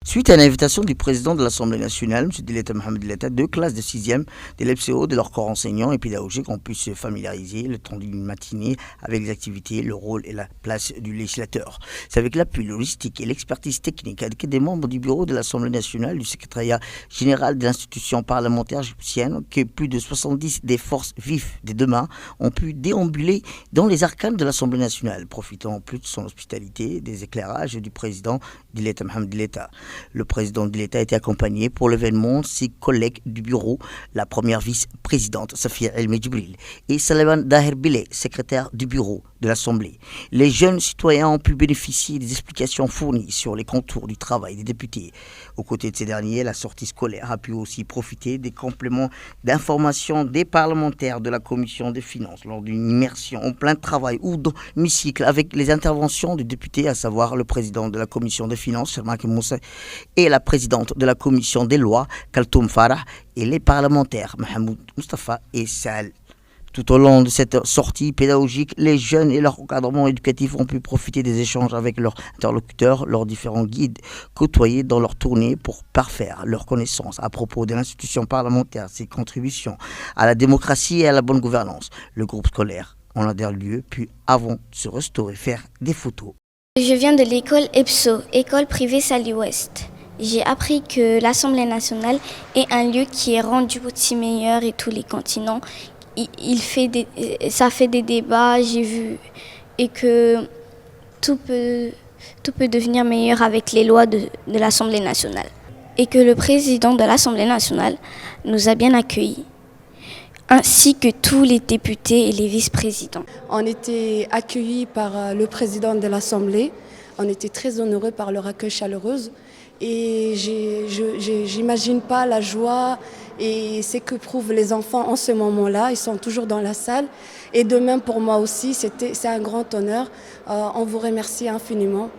Suite à l'invitation du président de l'Assemblée nationale, M. Dileta Mohamed Dileta, deux classes de 6e de l'EPSO de leur corps enseignant et pédagogique ont pu se familiariser le temps d'une matinée avec les activités, le rôle et la place du législateur. C'est avec l'appui logistique et l'expertise technique des membres du bureau de l'Assemblée nationale, du secrétariat général de l'institution parlementaire égyptienne, que plus de 70 des forces vives des demain ont pu déambuler dans les arcanes de l'Assemblée nationale, profitant en plus de son hospitalité, des éclairages du président Dileta Mohamed Dileta. Le président de l'État a été accompagné pour l'événement de ses collègues du bureau, la première vice-présidente Safia El Medjibril et Salman Daher Bile, secrétaire du bureau de l'Assemblée. Les jeunes citoyens ont pu bénéficier des explications fournies sur les contours du travail des députés. Aux côtés de ces derniers, la sortie scolaire a pu aussi profiter des compléments d'information des parlementaires de la commission des finances lors d'une immersion en plein travail ou dans l'hémicycle avec les interventions des députés, à savoir le président de la commission des finances, Shermak Moussa, et la présidente de la commission des lois, Kaltoum Farah, et les parlementaires, Mahmoud Mustafa et Sal. Tout au long de cette sortie pédagogique, les jeunes et leur encadrement éducatif ont pu profiter des échanges avec leurs interlocuteurs, leurs différents guides côtoyés dans leur tournée pour parfaire leurs connaissances à propos de l'institution parlementaire, ses contributions à la démocratie et à la bonne gouvernance. Le groupe scolaire en a dernier lieu, puis avant de se restaurer, faire des photos. Je viens de l'école EPSO, école privée Sali-Ouest. J'ai appris que l'Assemblée nationale est un lieu qui est rendu aussi meilleur et tous les continents. Ça fait des débats, j'ai vu, et que tout peut devenir meilleur avec les lois de l'Assemblée nationale. Et que le président de l'Assemblée nationale nous a bien accueillis, ainsi que tous les députés et les vice-présidents. On était accueillis par le président de l'Assemblée. On était très honorés par leur accueil chaleureux. Et j'imagine pas la joie et ce que prouvent les enfants en ce moment-là. Ils sont toujours dans la salle. Et de même pour moi aussi, c'est un grand honneur. On vous remercie infiniment.